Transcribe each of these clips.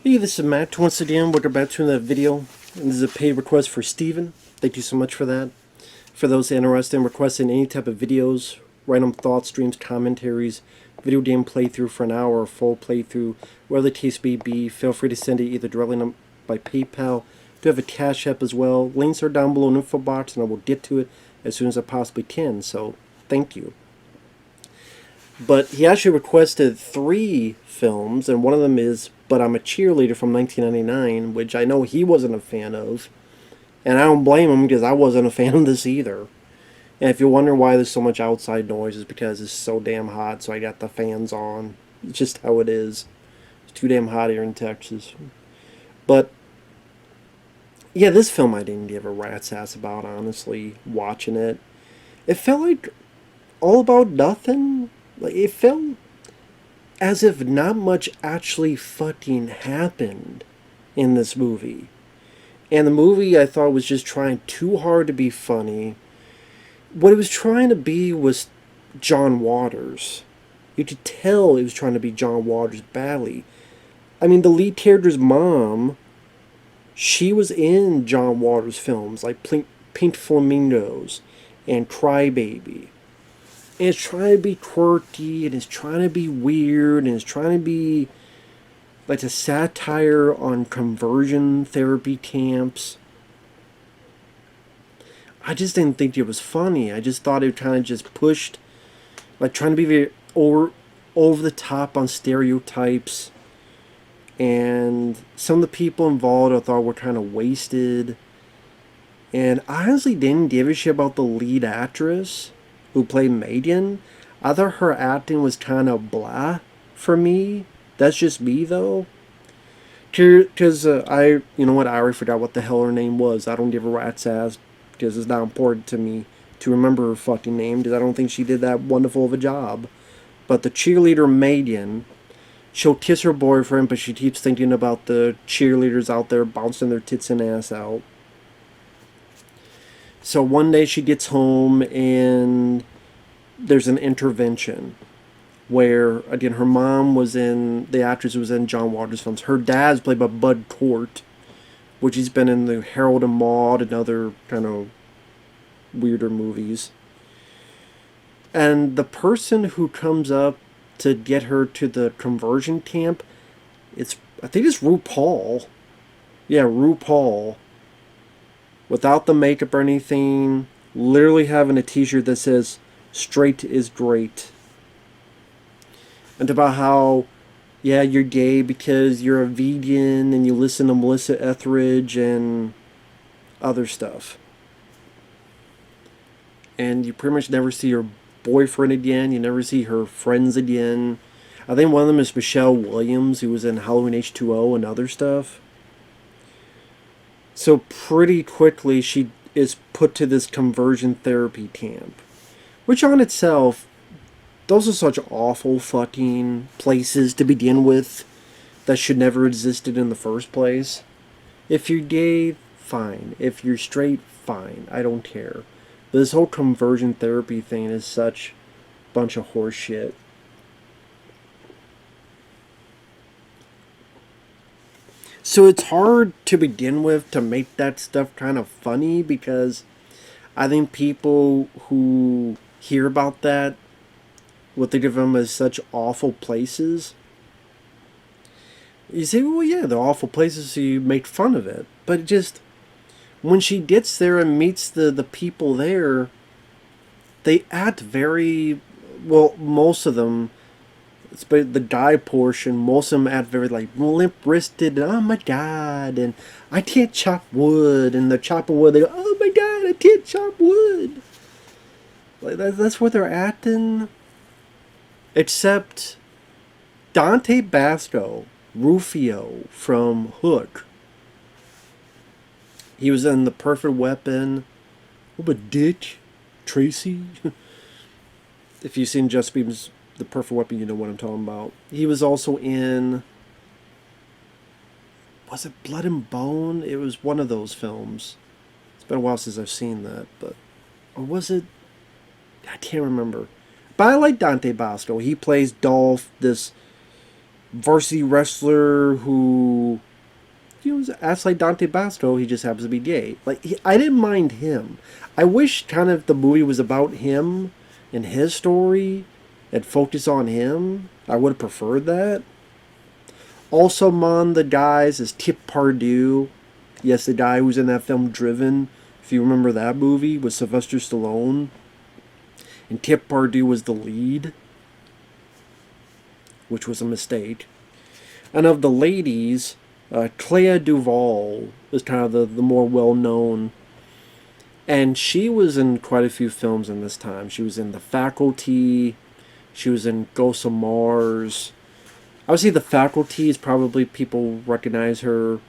Hey, this is Matt. Once again, welcome back to another video. And this is a paid request for Steven. Thank you so much for that. For those interested in requesting any type of videos, random thoughts, streams, commentaries, video game playthrough for an hour or full playthrough, whatever the case may be, feel free to send it either directly by PayPal. I do have a CashApp as well. Links are down below in the info box, and I will get to it as soon as I possibly can. So, thank you. But he actually requested 3 films, and one of them is But I'm a Cheerleader from 1999, which I know he wasn't a fan of. And I don't blame him, because I wasn't a fan of this either. And if you wonder why there's so much outside noise, it's because it's so damn hot, so I got the fans on. It's just how it is. It's too damn hot here in Texas. But, yeah, this film I didn't give a rat's ass about, honestly, watching it. It felt like all about nothing. Like, it felt as if not much actually fucking happened in this movie. And the movie, I thought, was just trying too hard to be funny. What it was trying to be was John Waters. You could tell it was trying to be John Waters badly. I mean, the lead character's mom, she was in John Waters films like Pink Flamingos and Crybaby. And it's trying to be quirky, and it's trying to be weird, and it's trying to be like a satire on conversion therapy camps. I just didn't think it was funny. I just thought it kind of just pushed, like trying to be very over the top on stereotypes. And some of the people involved I thought were kind of wasted. And I honestly didn't give a shit about the lead actress who played Megan. I thought her acting was kind of blah for me. That's just me, though. Because you know what, I already forgot what the hell her name was. I don't give a rat's ass, because it's not important to me to remember her fucking name, because I don't think she did that wonderful of a job. But the cheerleader Megan, she'll kiss her boyfriend, but she keeps thinking about the cheerleaders out there bouncing their tits and ass out. So one day she gets home and there's an intervention where, again, her mom was in, the actress was in John Waters films. Her dad's played by Bud Cort, which he's been in the Harold and Maude and other kind of weirder movies. And the person who comes up to get her to the conversion camp, I think it's RuPaul. Yeah, RuPaul. Without the makeup or anything, literally having a t-shirt that says, "Straight is great." And about how, yeah, you're gay because you're a vegan and you listen to Melissa Etheridge and other stuff. And you pretty much never see her boyfriend again, you never see her friends again. I think one of them is Michelle Williams, who was in Halloween H2O and other stuff. So pretty quickly she is put to this conversion therapy camp. Which on itself, those are such awful fucking places to begin with that should never existed in the first place. If you're gay, fine. If you're straight, fine. I don't care. But this whole conversion therapy thing is such a bunch of horse shit. So it's hard to begin with to make that stuff kind of funny, because I think people who hear about that will think of them as such awful places. You say, well, yeah, they're awful places, so you make fun of it. But it just, when she gets there and meets the people there, they act very, well, most of them, especially the guy portion, most of them act very like limp-wristed, and oh my god, and I can't chop wood, and the chopping wood, they go, oh my god, I can't chop wood. Like that's what they're acting. Except Dante Basco, Rufio from Hook. He was in The Perfect Weapon. What about Dick Tracy? If you've seen Just Beam's The Perfect Weapon, you know what I'm talking about. He was also in, was it Blood and Bone? It was one of those films. It's been a while since I've seen that, but, or was it? I can't remember. But I like Dante Basco. He plays Dolph, this varsity wrestler who acts like Dante Basco. He just happens to be gay. Like, I didn't mind him. I wish kind of the movie was about him and his story and focused on him. I would have preferred that. Also among the guys is Tip Pardue. Yes, the guy who was in that film Driven, if you remember that movie, with Sylvester Stallone. And Tip Pardue was the lead, which was a mistake. And of the ladies, Clea DuVall is kind of the more well-known. And she was in quite a few films in this time. She was in The Faculty. She was in Ghosts of Mars. I would say The Faculty is probably people recognize her.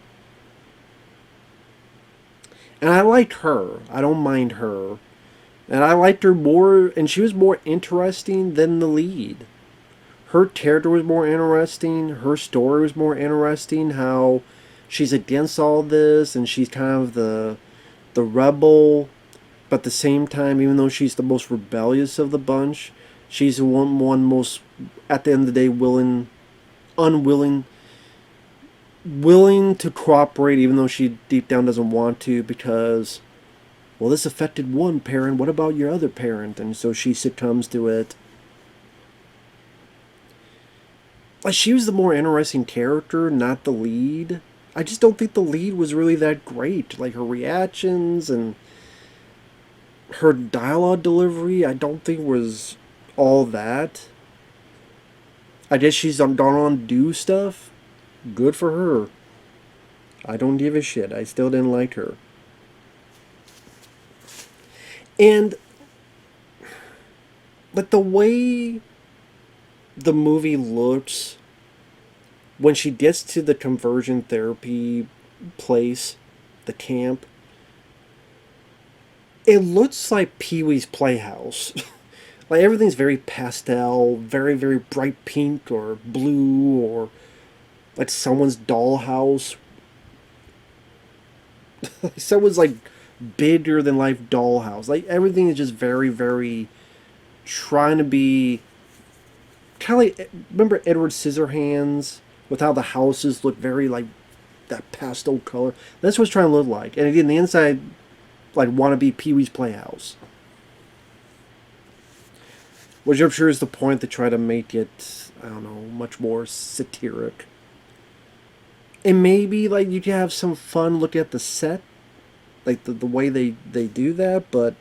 And I liked her. I don't mind her. And I liked her more, and she was more interesting than the lead. Her character was more interesting. Her story was more interesting. How she's against all this, and she's kind of the rebel. But at the same time, even though she's the most rebellious of the bunch, she's the one most, at the end of the day, willing to cooperate, even though she deep down doesn't want to, because, well, this affected one parent, what about your other parent? And so she succumbs to it. Like, she was the more interesting character, not the lead. I just don't think the lead was really that great. Like, her reactions and her dialogue delivery, I don't think was all that. I guess she's gone on to do stuff. Good for her. I don't give a shit. I still didn't like her. And, but the way the movie looks when she gets to the conversion therapy place, the camp, it looks like Pee-wee's Playhouse. Like, everything's very pastel, very, very bright pink or blue, or like someone's dollhouse. Someone's like bigger than life dollhouse. Like, everything is just very, very trying to be kind of like, remember Edward Scissorhands with how the houses look very like that pastel color? That's what it's trying to look like. And again, the inside, like, want to be Pee-wee's Playhouse, which I'm sure is the point to try to make it, I don't know, much more satiric. And maybe, like, you can have some fun looking at the set, like the way they do that, but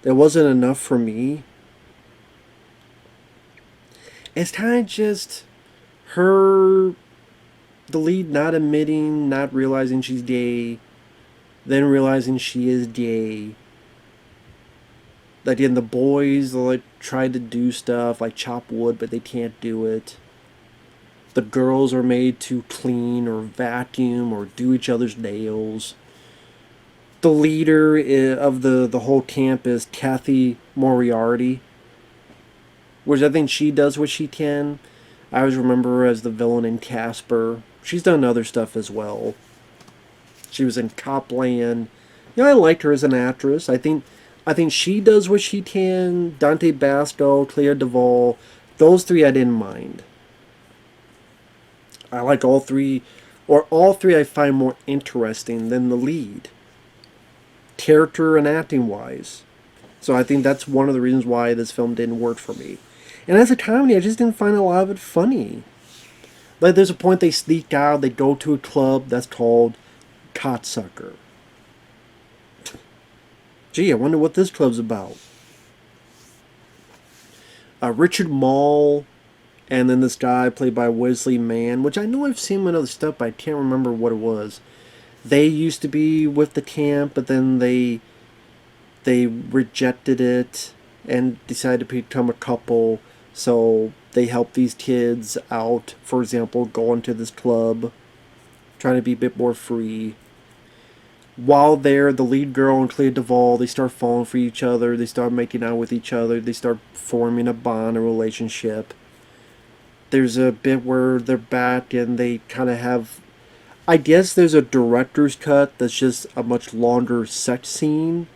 that wasn't enough for me. It's kind of just her, the lead, not admitting, not realizing she's gay, then realizing she is gay. Like, in the boys, like, try to do stuff, like chop wood, but they can't do it. The girls are made to clean or vacuum or do each other's nails. The leader of the whole camp is Cathy Moriarty, which I think she does what she can. I always remember her as the villain in Casper. She's done other stuff as well. She was in Copland. You know, I liked her as an actress. I think she does what she can. Dante Basco, Clea DuVall, those three I didn't mind. I like all three, or all three I find more interesting than the lead, character and acting wise. So I think that's one of the reasons why this film didn't work for me. And as a comedy, I just didn't find a lot of it funny. Like, there's a point they sneak out, they go to a club that's called Cocksucker. Gee, I wonder what this club's about. Richard Mall, and then this guy played by Wesley Mann, which I know I've seen him in other stuff, but I can't remember what it was. They used to be with the camp, but then they rejected it and decided to become a couple. So they help these kids out, for example, going to this club, trying to be a bit more free. While there, the lead girl and Clea DuVall, they start falling for each other. They start making out with each other. They start forming a bond, a relationship. There's a bit where they're back and they kind of have, I guess there's a director's cut that's just a much longer sex scene.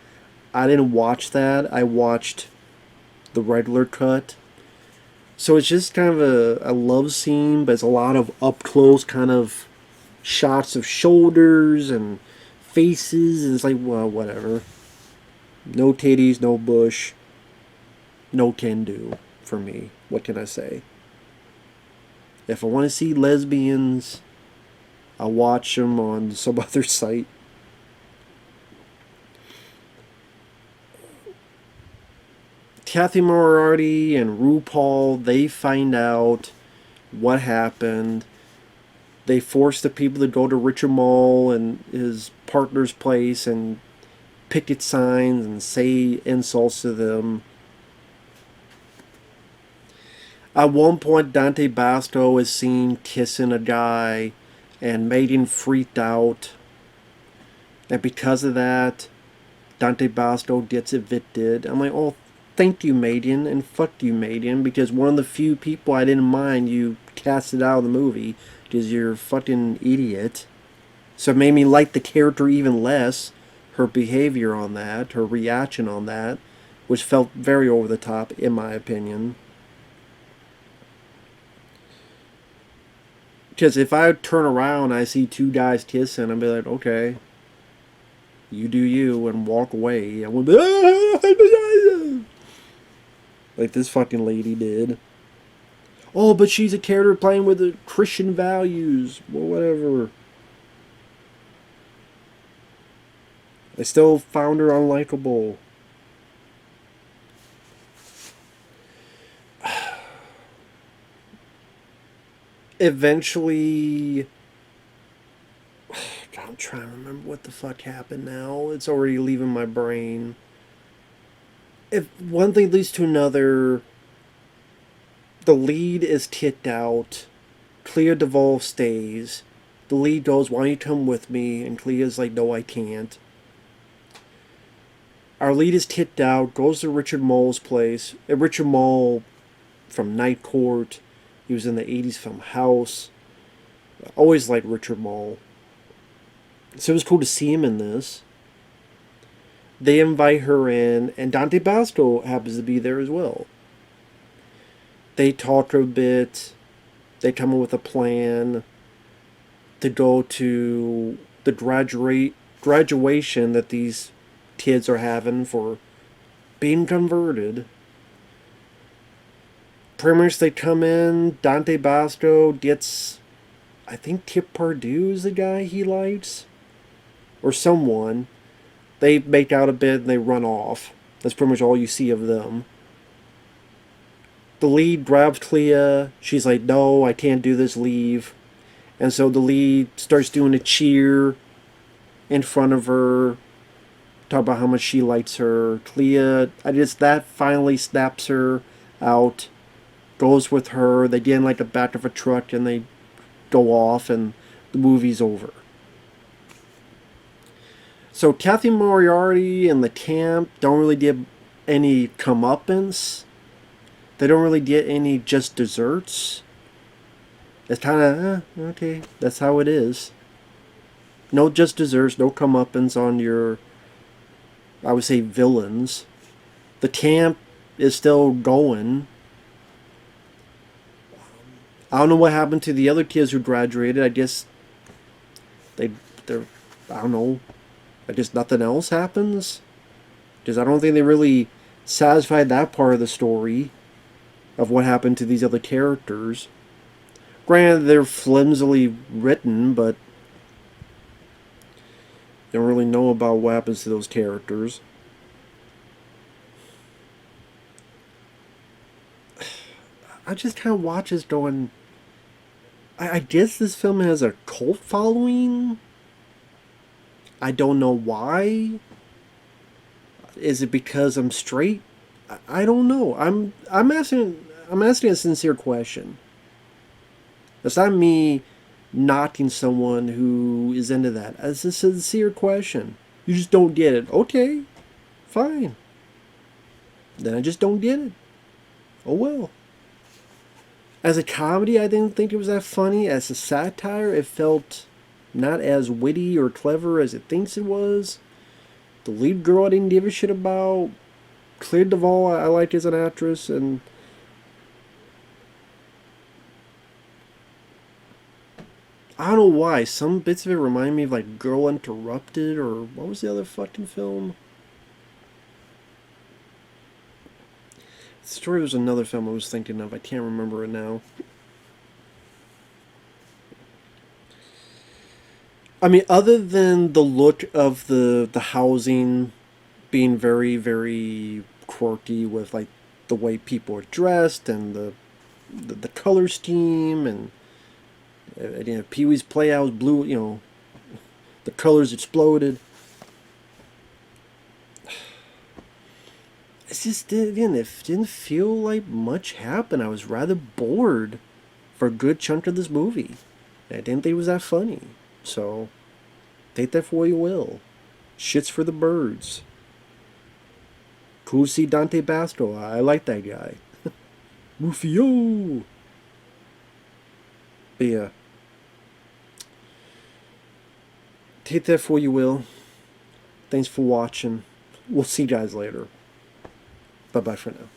I didn't watch that. I watched the regular cut. So it's just kind of a love scene, but it's a lot of up close kind of shots of shoulders and faces, and it's like, well, whatever. No titties, no bush, no can do for me. What can I say? If I want to see lesbians, I'll watch them on some other site. Cathy Moriarty and RuPaul, they find out what happened. They force the people to go to Richard Mall and his partner's place and picket signs and say insults to them. At one point, Dante Basco is seen kissing a guy, and Megan freaked out. And because of that, Dante Basco gets evicted. I'm like, oh, thank you, Megan, and fuck you, Megan, because one of the few people I didn't mind you casted out of the movie, because you're a fucking idiot. So it made me like the character even less. Her behavior on that, her reaction on that, which felt very over the top, in my opinion. Because if I turn around and I see two guys kissing, I'd be like, okay, you do you, and walk away. I would be, like this fucking lady did. Oh, but she's a character playing with the Christian values. Well, whatever. I still found her unlikable. Eventually, I'm trying to remember what the fuck happened now. It's already leaving my brain. If one thing leads to another, the lead is kicked out. Clea DuVall stays. The lead goes, why don't you come with me? And Clea's like, no, I can't. Our lead is kicked out, goes to Richard Moll's place. Richard Moll from Night Court. He was in the 80s film House. I always liked Richard Moll. So it was cool to see him in this. They invite her in, and Dante Basco happens to be there as well. They talk a bit. They come up with a plan to go to the graduation that these kids are having for being converted. Pretty much they come in, Dante Basco gets, I think Kip Pardue is the guy he likes, or someone. They make out a bit and they run off. That's pretty much all you see of them. The lead grabs Clea. She's like, no, I can't do this, leave. And so the lead starts doing a cheer in front of her. Talk about how much she likes her. Clea, that finally snaps her out. Goes with her. They get in like the back of a truck and they go off and the movie's over. So Cathy Moriarty and the camp don't really get any comeuppance. They don't really get any just desserts. It's kind of, okay, that's how it is. No just desserts, no comeuppance on your, I would say, villains. The camp is still going. I don't know what happened to the other kids who graduated. I guess they're, I don't know. I guess nothing else happens. Because I don't think they really satisfied that part of the story of what happened to these other characters. Granted, they're flimsily written, but you don't really know about what happens to those characters. I just kind of watch this going, I guess this film has a cult following. I don't know why. Is it because I'm straight? I don't know. I'm asking a sincere question. It's not me knocking someone who is into that. It's a sincere question. You just don't get it. Okay, fine. Then I just don't get it. Oh well. As a comedy, I didn't think it was that funny. As a satire, it felt not as witty or clever as it thinks it was. The lead girl I didn't give a shit about. Clea DuVall I liked as an actress, and I don't know why. Some bits of it remind me of like Girl Interrupted, or what was the other fucking film? The story was another film I was thinking of. I can't remember it now. I mean, other than the look of the housing being very, very quirky with like the way people are dressed and the color scheme and you know, Pee Wee's Playhouse blue, you know, the colors exploded. It's just, again, it didn't feel like much happened. I was rather bored for a good chunk of this movie. I didn't think it was that funny. So, take that for what you will. Shit's for the birds. Cool to see Dante Basco. I like that guy. Rufio! But yeah. Take that for what you will. Thanks for watching. We'll see you guys later. Bye-bye for now.